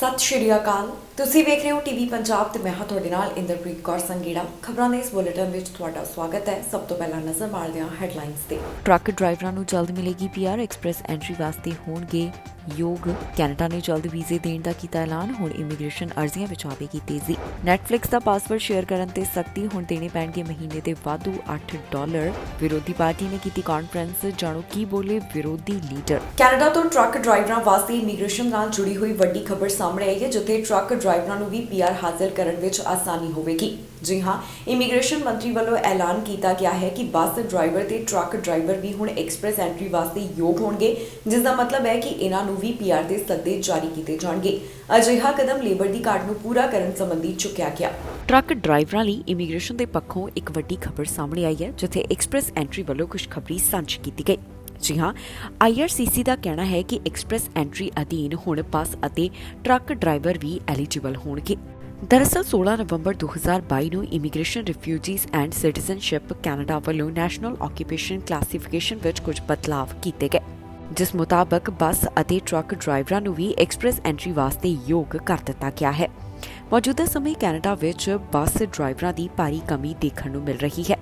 ਸਤਿ ਸ਼੍ਰੀ ਅਕਾਲ। ਤੁਸੀਂ ਵੇਖ ਰਹੇ ਹੋ ਟੀਵੀ ਪੰਜਾਬ ਤੇ ਮੈਂ ਹਾਂ ਤੁਹਾਡੇ ਨਾਲ ਇੰਦਰਪ੍ਰੀਤ ਕੌਰ ਸੰਗੀੜਾ। ਖਬਰਾਂ ਦੇ ਇਸ ਬੁਲੇਟਿਨ ਵਿੱਚ ਤੁਹਾਡਾ ਸਵਾਗਤ ਹੈ। ਸਭ ਤੋਂ ਪਹਿਲਾਂ ਨਜ਼ਰ ਮਾਰਦੇ ਹਾਂ ਹੈਡਲਾਈਨਸ ਤੇ। ਟਰੱਕ ਡਰਾਈਵਰਾਂ ਨੂੰ ਜਲਦ ਮਿਲੇਗੀ ਪੀਆਰ, ਐਕਸਪ੍ਰੈਸ ਐਂਟਰੀ ਵਾਸਤੇ ਹੋਣਗੇ ਯੋਗ। ਕੈਨੇਡਾ ਨੇ ਜਲਦ ਵੀਜ਼ੇ ਦੇਣ ਦਾ ਕੀਤਾ ਐਲਾਨ, ਹੁਣ ਇਮੀਗ੍ਰੇਸ਼ਨ ਅਰਜ਼ੀਆਂ ਵਿੱਚ ਆਵੇਗੀ ਤੇਜ਼ੀ। ਨੈਟਫਲਿਕਸ ਦਾ ਪਾਸਵਰਡ ਸ਼ੇਅਰ ਕਰਨ ਤੇ ਸਖਤੀ, ਹੁਣ ਦੇਣੇ ਪੈਣਗੇ ਮਹੀਨੇ ਦੇ ਵਾਧੂ $8। ਵਿਰੋਧੀ ਪਾਰਟੀ ਨੇ ਕੀਤੀ ਕਾਨਫਰੰਸ, ਜਾਣੋ ਕੀ ਬੋਲੇ ਵਿਰੋਧੀ ਲੀਡਰ। ਕੈਨੇਡਾ ਤੋਂ ਟਰੱਕ ਡਰਾਈਵਰਾਂ ਵਾਸਤੇ ਇਮੀਗ੍ਰੇਸ਼ਨ ਨਾਲ ਜੁੜੀ ਹੋਈ ਵੱਡੀ ਖਬਰ ਸਾਹਮਣੇ ਆਈ ਹੈ, ਜਿੱਥੇ ਟਰੱਕ ਡਰਾਈਵਰਾਂ ਨੂੰ ਵੀ ਪੀਆਰ ਹਾਸਲ ਕਰਨ ਵਿੱਚ ਆਸਾਨੀ ਹੋਵੇਗੀ। ਜੀ ਹਾਂ, ਇਮੀਗ੍ਰੇਸ਼ਨ ਮੰਤਰੀ ਵੱਲੋਂ ਐਲਾਨ ਕੀਤਾ ਗਿਆ ਹੈ ਕਿ ਬੱਸ ਡਰਾਈਵਰ ਤੇ ਟਰੱਕ ਡਰਾਈਵਰ ਵੀ ਹੁਣ ਐਕਸਪ੍ਰੈਸ ਐਂਟਰੀ ਵਾਸਤੇ ਯੋਗ ਹੋਣਗੇ, ਜਿਸ ਦਾ ਮਤਲਬ ਹੈ ਕਿ ਇਹਨਾਂ ਨੂੰ ਵੀ ਪੀਆਰ ਦੇ ਸੱਦੇ ਜਾਰੀ ਕੀਤੇ ਜਾਣਗੇ। ਅਜਿਹਾ ਕਦਮ ਲੇਬਰ ਦੀ ਘਾਟ ਨੂੰ ਪੂਰਾ ਕਰਨ ਸੰਬੰਧੀ ਚੁੱਕਿਆ ਗਿਆ। ਟਰੱਕ ਡਰਾਈਵਰਾਂ ਲਈ ਇਮੀਗ੍ਰੇਸ਼ਨ ਦੇ ਪੱਖੋਂ ਇੱਕ ਵੱਡੀ ਖਬਰ ਸਾਹਮਣੇ ਆਈ ਹੈ, ਜਿੱਥੇ ਐਕਸਪ੍ਰੈਸ ਐਂਟਰੀ ਵੱਲੋਂ ਖੁਸ਼ਖਬਰੀ ਸਾਂਝੀ ਕੀਤੀ ਗਈ। ਜੀ ਹਾਂ, IRCC ਦਾ ਕਹਿਣਾ ਹੈ ਕਿ ਐਕਸਪ੍ਰੈਸ ਐਂਟਰੀ ਅਧੀਨ ਹੁਣ ਬੱਸ ਅਤੇ ਟਰੱਕ ਡਰਾਈਵਰ ਵੀ ਐਲੀਜੀਬਲ ਹੋਣਗੇ। ਦਰਅਸਲ 16 ਨਵੰਬਰ 2022 ਨੂੰ immigration, refugees and citizenship Canada ਵੱਲੋਂ ਨੈਸ਼ਨਲ ਆਕੂਪੇਸ਼ਨ ਕਲਾਸੀਫਿਕੇਸ਼ਨ ਵਿੱਚ ਕੁਝ ਬਦਲਾਵ ਕੀਤੇ ਗਏ, ਜਿਸ ਮੁਤਾਬਕ ਬੱਸ ਅਤੇ ਟਰੱਕ ਡਰਾਈਵਰਾਂ ਨੂੰ ਵੀ ਐਕਸਪ੍ਰੈਸ ਐਂਟਰੀ ਵਾਸਤੇ ਯੋਗ ਕਰ ਦਿੱਤਾ ਗਿਆ ਹੈ। ਮੌਜੂਦਾ ਸਮੇਂ ਕੈਨੇਡਾ ਵਿੱਚ ਬੱਸ ਡਰਾਈਵਰਾਂ ਦੀ ਭਾਰੀ ਕਮੀ ਦੇਖਣ ਨੂੰ ਮਿਲ ਰਹੀ ਹੈ,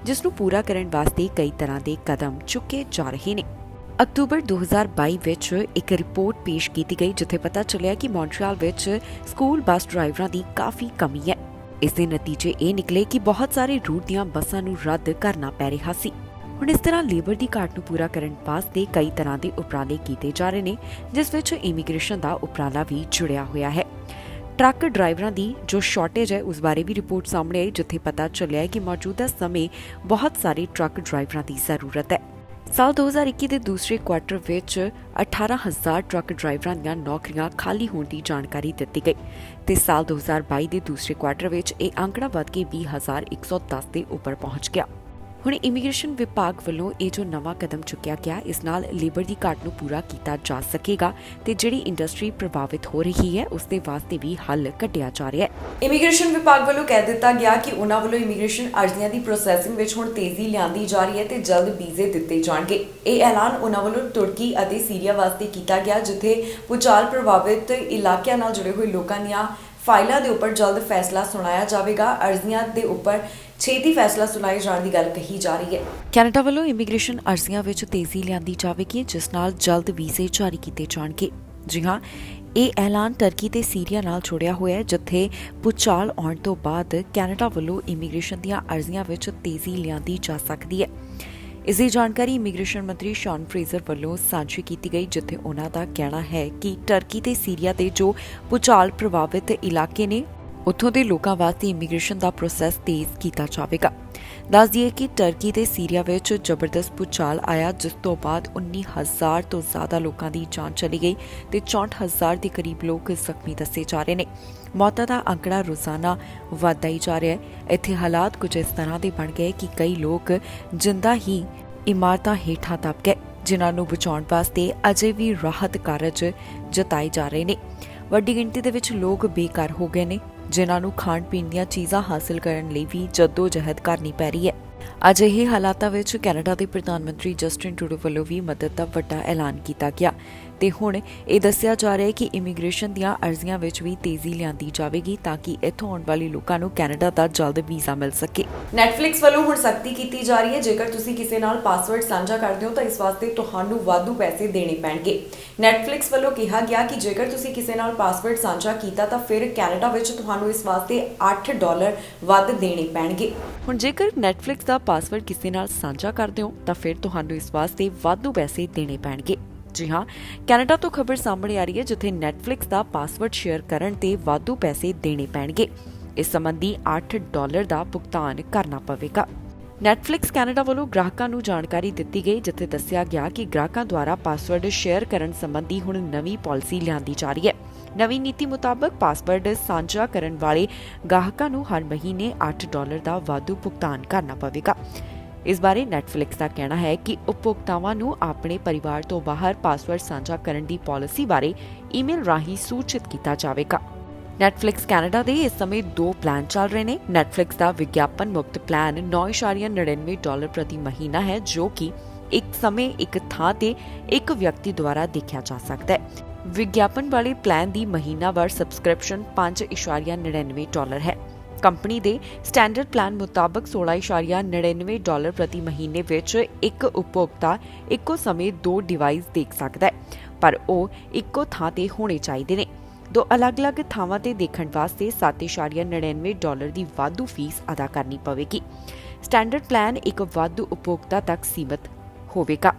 ਜਿਸ ਨੂੰ ਪੂਰਾ ਕਰਨ ਵਾਸਤੇ ਕਈ ਤਰ੍ਹਾਂ ਦੇ ਕਦਮ ਚੁੱਕੇ ਜਾ ਰਹੇ ਨੇ। ਅਕਤੂਬਰ 2022 ਵਿੱਚ ਇੱਕ ਰਿਪੋਰਟ ਪੇਸ਼ ਕੀਤੀ ਗਈ, ਜਿੱਥੇ ਪਤਾ ਚੱਲਿਆ ਕਿ ਮੌਂਟਰੀਅਲ ਵਿੱਚ ਸਕੂਲ ਬੱਸ ਡਰਾਈਵਰਾਂ ਦੀ ਕਾਫੀ ਕਮੀ ਹੈ। ਇਸ ਦੇ ਨਤੀਜੇ ਇਹ ਨਿਕਲੇ ਕਿ ਬਹੁਤ ਸਾਰੇ ਰੂਟ ਦੀਆਂ ਬੱਸਾਂ ਨੂੰ ਰੱਦ ਕਰਨਾ ਪੈ ਰਿਹਾ ਸੀ। ਹੁਣ ਇਸ ਤਰ੍ਹਾਂ ਲੇਬਰ ਦੀ ਘਾਟ ਨੂੰ ਪੂਰਾ ਕਰਨ ਵਾਸਤੇ ਕਈ ਤਰ੍ਹਾਂ ਦੇ ਉਪਰਾਲੇ ਕੀਤੇ ਜਾ ਰਹੇ ਨੇ, ਜਿਸ ਵਿੱਚ ਇਮੀਗ੍ਰੇਸ਼ਨ ਦਾ ਉਪਰਾਲਾ ਵੀ ਜੁੜਿਆ ਹੋਇਆ ਹੈ। ਟਰੱਕ ਡਰਾਈਵਰਾਂ ਦੀ ਜੋ ਸ਼ਾਰਟੇਜ ਹੈ, ਉਸ ਬਾਰੇ ਵੀ ਰਿਪੋਰਟ ਸਾਹਮਣੇ ਆਈ, ਜਿੱਥੇ ਪਤਾ ਚੱਲਿਆ ਕਿ ਮੌਜੂਦਾ ਸਮੇਂ ਬਹੁਤ ਸਾਰੇ ਟਰੱਕ ਡਰਾਈਵਰਾਂ ਦੀ ਜ਼ਰੂਰਤ ਹੈ। ਸਾਲ 2021 ਦੇ ਦੂਸਰੇ ਕੁਆਰਟਰ ਵਿੱਚ 18,000 ਟਰੱਕ ਡਰਾਈਵਰਾਂ ਦੀਆਂ ਨੌਕਰੀਆਂ ਖਾਲੀ ਹੋਣ ਦੀ ਜਾਣਕਾਰੀ ਦਿੱਤੀ ਗਈ ਤੇ ਸਾਲ 2022 ਦੇ ਦੂਸਰੇ ਕੁਆਰਟਰ ਵਿੱਚ ਇਹ ਅੰਕੜਾ ਵੱਧ ਕੇ 20,110 ਦੇ ਉੱਪਰ ਪਹੁੰਚ ਗਿਆ। ਹੁਣ ਇਮੀਗ੍ਰੇਸ਼ਨ ਵਿਭਾਗ ਵੱਲੋਂ ਇਹ ਜੋ ਨਵਾਂ ਕਦਮ ਚੁੱਕਿਆ ਗਿਆ, ਇਸ ਨਾਲ ਲੇਬਰ ਦੀ ਘਾਟ ਨੂੰ ਪੂਰਾ ਕੀਤਾ ਜਾ ਸਕੇਗਾ ਤੇ ਜਿਹੜੀ ਇੰਡਸਟਰੀ ਪ੍ਰਭਾਵਿਤ ਹੋ ਰਹੀ ਹੈ, ਉਸ ਦੇ ਵਾਸਤੇ ਵੀ ਹੱਲ ਕੱਢਿਆ ਜਾ ਰਿਹਾ ਹੈ। ਇਮੀਗ੍ਰੇਸ਼ਨ ਵਿਭਾਗ ਵੱਲੋਂ ਕਹਿ ਦਿੱਤਾ ਗਿਆ ਕਿ ਉਹਨਾਂ ਵੱਲੋਂ ਇਮੀਗ੍ਰੇਸ਼ਨ ਅਰਜ਼ੀਆਂ ਦੀ ਪ੍ਰੋਸੈਸਿੰਗ ਵਿੱਚ ਹੁਣ ਤੇਜ਼ੀ ਲਿਆਂਦੀ ਜਾ ਰਹੀ ਹੈ ਤੇ ਜਲਦ ਵੀਜ਼ੇ ਦਿੱਤੇ ਜਾਣਗੇ। ਇਹ ਐਲਾਨ ਉਹਨਾਂ ਵੱਲੋਂ ਤੁਰਕੀ ਅਤੇ ਸੀਰੀਆ ਵਾਸਤੇ ਕੀਤਾ ਗਿਆ, ਜਿੱਥੇ ਭੂਚਾਲ ਪ੍ਰਭਾਵਿਤ ਇਲਾਕਿਆਂ ਨਾਲ ਜੁੜੇ ਹੋਏ ਲੋਕਾਂ ਦੀਆਂ ਫਾਈਲਾਂ ਦੇ ਉੱਪਰ ਜਲਦ ਫੈਸਲਾ ਸੁਣਾਇਆ ਜਾਵੇਗਾ। ਅਰਜ਼ੀਆਂ ਦੇ ਉੱਪਰ ਛੇਤੀ ਫੈਸਲਾ ਸੁਣਾਏ ਜਾਣ ਦੀ ਗੱਲ ਕਹੀ ਜਾ ਰਹੀ ਹੈ। ਕੈਨੇਡਾ ਵੱਲੋਂ ਇਮੀਗ੍ਰੇਸ਼ਨ ਅਰਜ਼ੀਆਂ ਵਿੱਚ ਤੇਜ਼ੀ ਲਿਆਂਦੀ ਜਾਵੇਗੀ, ਜਿਸ ਨਾਲ ਜਲਦ ਵੀਜ਼ੇ ਜਾਰੀ ਕੀਤੇ ਜਾਣਗੇ। ਜੀ ਹਾਂ, ਇਹ ਐਲਾਨ ਟਰਕੀ ਤੇ ਸੀਰੀਆ ਨਾਲ ਜੁੜਿਆ ਹੋਇਆ ਹੈ, ਜਿੱਥੇ ਭੂਚਾਲ ਆਉਣ ਤੋਂ ਬਾਅਦ ਕੈਨੇਡਾ ਵੱਲੋਂ ਇਮੀਗ੍ਰੇਸ਼ਨ ਦੀਆਂ ਅਰਜ਼ੀਆਂ ਵਿੱਚ ਤੇਜ਼ੀ ਲਿਆਂਦੀ ਜਾ ਸਕਦੀ ਹੈ। ਇਸ ਦੀ ਜਾਣਕਾਰੀ ਇਮੀਗ੍ਰੇਸ਼ਨ ਮੰਤਰੀ ਸ਼ੌਨ ਫਰੇਜ਼ਰ ਵੱਲੋਂ ਸਾਂਝੀ ਕੀਤੀ ਗਈ, ਜਿੱਥੇ ਉਹਨਾਂ ਦਾ ਕਹਿਣਾ ਹੈ ਕਿ ਟਰਕੀ ਤੇ ਸੀਰੀਆ ਦੇ ਜੋ ਭੂਚਾਲ ਪ੍ਰਭਾਵਿਤ ਇਲਾਕੇ ਨੇ, ਉੱਥੋਂ ਦੇ ਲੋਕਾਂ ਵਾਸਤੇ ਇਮੀਗ੍ਰੇਸ਼ਨ ਦਾ ਪ੍ਰੋਸੈਸ ਤੇਜ਼ ਕੀਤਾ ਜਾਵੇਗਾ। ਦੱਸ ਦਈਏ ਕਿ ਟਰਕੀ ਤੇ ਸੀਰੀਆ ਵਿੱਚ ਜ਼ਬਰਦਸਤ ਭੂਚਾਲ ਆਇਆ, ਜਿਸ ਤੋਂ ਬਾਅਦ 19,000 ਤੋਂ ਜ਼ਿਆਦਾ ਲੋਕਾਂ ਦੀ ਜਾਨ ਚਲੀ ਗਈ ਤੇ 64,000 ਦੇ ਕਰੀਬ ਲੋਕ ਜ਼ਖਮੀ ਦੱਸੇ ਜਾ ਰਹੇ ਨੇ। ਮੌਤਾਂ ਦਾ ਅੰਕੜਾ ਰੋਜ਼ਾਨਾ ਵਧਦਾ ਹੀ ਜਾ ਰਿਹਾ ਹੈ। ਇੱਥੇ ਹਾਲਾਤ ਕੁਝ ਇਸ ਤਰ੍ਹਾਂ ਦੇ ਬਣ ਗਏ ਕਿ ਕਈ ਲੋਕ ਜਿੰਦਾ ਹੀ ਇਮਾਰਤਾਂ ਹੇਠਾਂ ਦਬ ਗਏ, ਜਿਨ੍ਹਾਂ ਨੂੰ ਬਚਾਉਣ ਵਾਸਤੇ ਅਜੇ ਵੀ ਰਾਹਤ ਕਾਰਜ ਜਤਾਏ ਜਾ ਰਹੇ ਨੇ। ਵੱਡੀ ਗਿਣਤੀ ਦੇ ਵਿੱਚ ਲੋਕ ਬੇਘਰ ਹੋ ਗਏ ਨੇ, ਜਿਨ੍ਹਾਂ ਨੂੰ ਖਾਣ ਪੀਣ ਦੀਆਂ ਚੀਜ਼ਾਂ ਹਾਸਲ ਕਰਨ ਲਈ ਵੀ ਜੱਦੋ-ਜਹਿਦ ਕਰਨੀ ਪੈ ਰਹੀ ਹੈ। ਅਜਿਹੇ ਹਾਲਾਤਾਂ ਵਿੱਚ ਕੈਨੇਡਾ ਦੇ ਪ੍ਰਧਾਨ ਮੰਤਰੀ ਜਸਟਿਨ ਟਰੂਡੋ ਵੱਲੋਂ ਵੀ ਮਦਦ ਦਾ ਵੱਡਾ ਐਲਾਨ ਕੀਤਾ ਗਿਆ ਤੇ ਹੁਣ ਇਹ ਦੱਸਿਆ ਜਾ ਰਿਹਾ ਹੈ ਕਿ ਇਮੀਗ੍ਰੇਸ਼ਨ ਦੀਆਂ ਅਰਜ਼ੀਆਂ ਵਿੱਚ ਵੀ ਤੇਜ਼ੀ ਲਿਆਂਦੀ ਜਾਵੇਗੀ, ਤਾਂ ਕਿ ਇੱਥੋਂ ਆਉਣ ਵਾਲੇ ਲੋਕਾਂ ਨੂੰ ਕੈਨੇਡਾ ਦਾ ਜਲਦ ਵੀਜ਼ਾ ਮਿਲ ਸਕੇ। ਨੈਟਫਲਿਕਸ ਵੱਲੋਂ ਹੁਣ ਸਖਤੀ ਕੀਤੀ ਜਾ ਰਹੀ ਹੈ। ਜੇਕਰ ਤੁਸੀਂ ਕਿਸੇ ਨਾਲ ਪਾਸਵਰਡ ਸਾਂਝਾ ਕਰਦੇ ਹੋ ਤਾਂ ਇਸ ਵਾਸਤੇ ਤੁਹਾਨੂੰ ਵਾਧੂ ਪੈਸੇ ਦੇਣੇ ਪੈਣਗੇ। ਨੈਟਫਲਿਕਸ ਵੱਲੋਂ ਕਿਹਾ ਗਿਆ ਕਿ ਜੇਕਰ ਤੁਸੀਂ ਕਿਸੇ ਨਾਲ ਪਾਸਵਰਡ ਸਾਂਝਾ ਕੀਤਾ ਤਾਂ ਫਿਰ ਕੈਨੇਡਾ ਵਿੱਚ ਤੁਹਾਨੂੰ ਇਸ ਵਾਸਤੇ $8 ਵੱਧ ਦੇਣੇ ਪੈਣਗੇ। ਹੁਣ ਜੇਕਰ ਨੈਟਫਲਿਕਸ ਦਾ ਪਾਸਵਰਡ ਕਿਸੇ ਨਾਲ ਸਾਂਝਾ ਕਰਦੇ ਹੋ ਤਾਂ ਫਿਰ ਤੁਹਾਨੂੰ ਇਸ ਵਾਸਤੇ ਵਾਧੂ ਪੈਸੇ ਦੇਣੇ ਪੈਣਗੇ। ਜੀ ਹਾਂ, ਕੈਨੇਡਾ ਤੋਂ ਖਬਰ ਸਾਹਮਣੇ ਆ ਰਹੀ ਹੈ, ਜਿੱਥੇ ਨੈਟਫਲਿਕਸ ਦਾ ਪਾਸਵਰਡ ਸ਼ੇਅਰ ਕਰਨ ਤੇ ਵਾਧੂ ਪੈਸੇ ਦੇਣੇ ਪੈਣਗੇ। ਇਸ ਸੰਬੰਧੀ $8 ਦਾ ਭੁਗਤਾਨ ਕਰਨਾ ਪਵੇਗਾ। ਨੈਟਫਲਿਕਸ ਕੈਨੇਡਾ ਵੱਲੋਂ ਗ੍ਰਾਹਕਾਂ ਨੂੰ ਜਾਣਕਾਰੀ ਦਿੱਤੀ ਗਈ, ਜਿੱਥੇ ਦੱਸਿਆ ਗਿਆ ਕਿ ਗ੍ਰਾਹਕਾਂ ਦੁਆਰਾ ਪਾਸਵਰਡ ਸ਼ੇਅਰ ਕਰਨ ਸੰਬੰਧੀ ਹੁਣ ਨਵੀਂ ਪਾਲਿਸੀ ਲਿਆਂਦੀ ਜਾ ਰਹੀ ਹੈ। ਨਵੀਂ ਨੀਤੀ ਮੁਤਾਬਕ ਪਾਸਵਰਡ ਸਾਂਝਾ ਕਰਨ ਵਾਲੇ ਗਾਹਕਾਂ ਨੂੰ ਹਰ ਮਹੀਨੇ $8 ਦਾ ਵਾਧੂ ਭੁਗਤਾਨ ਕਰਨਾ ਪਵੇਗਾ। ਇਸ ਬਾਰੇ ਨੈਟਫਲਿਕਸ ਦਾ ਕਹਿਣਾ ਹੈ ਕਿ ਉਪਭੋਗਤਾਵਾਂ ਨੂੰ ਆਪਣੇ ਪਰਿਵਾਰ ਤੋਂ ਬਾਹਰ ਪਾਸਵਰਡ ਸਾਂਝਾ ਕਰਨ ਦੀ ਪਾਲਿਸੀ ਬਾਰੇ ਈਮੇਲ ਰਾਹੀਂ ਸੂਚਿਤ ਕੀਤਾ ਜਾਵੇਗਾ। ਨੈਟਫਲਿਕਸ ਕੈਨੇਡਾ ਦੇ ਇਸ ਸਮੇਂ 2 ਪਲਾਨ ਚੱਲ ਰਹੇ ਨੇ। ਨੈਟਫਲਿਕਸ ਦਾ ਵਿਗਿਆਪਨ ਮੁਕਤ ਪਲਾਨ $9.99 ਪ੍ਰਤੀ ਮਹੀਨਾ ਹੈ, ਜੋ ਕਿ ਇੱਕ ਸਮੇਂ ਇੱਕ ਥਾਂ ਤੇ ਇੱਕ ਵਿਅਕਤੀ ਦੁਆਰਾ ਦੇਖਿਆ ਜਾ ਸਕਦਾ ਹੈ। ਵਿਗਿਆਪਨ ਵਾਲੇ ਪਲਾਨ ਦੀ ਮਹੀਨਾਵਾਰ ਸਬਸਕ੍ਰਿਪਸ਼ਨ $5.99 ਹੈ। ਕੰਪਨੀ ਦੇ ਸਟੈਂਡਰਡ ਪਲਾਨ ਮੁਤਾਬਕ $16.99 ਪ੍ਰਤੀ ਮਹੀਨੇ ਵਿੱਚ ਇੱਕ ਉਪਭੋਗਤਾ ਇੱਕੋ ਸਮੇਂ 2 ਡਿਵਾਈਸ ਦੇਖ ਸਕਦਾ ਹੈ, ਪਰ ਉਹ ਇੱਕੋ ਥਾਂ ਤੇ ਹੋਣੇ ਚਾਹੀਦੇ ਨੇ। 2 ਅਲੱਗ-ਅਲੱਗ ਥਾਵਾਂ ਤੇ ਦੇਖਣ ਵਾਸਤੇ $7.99 ਦੀ ਵਾਧੂ ਫੀਸ ਅਦਾ ਕਰਨੀ ਪਵੇਗੀ। ਸਟੈਂਡਰਡ ਪਲਾਨ ਇੱਕ ਵਾਧੂ ਉਪਭੋਗਤਾ ਤੱਕ ਸੀਮਤ ਹੋਵੇਗਾ।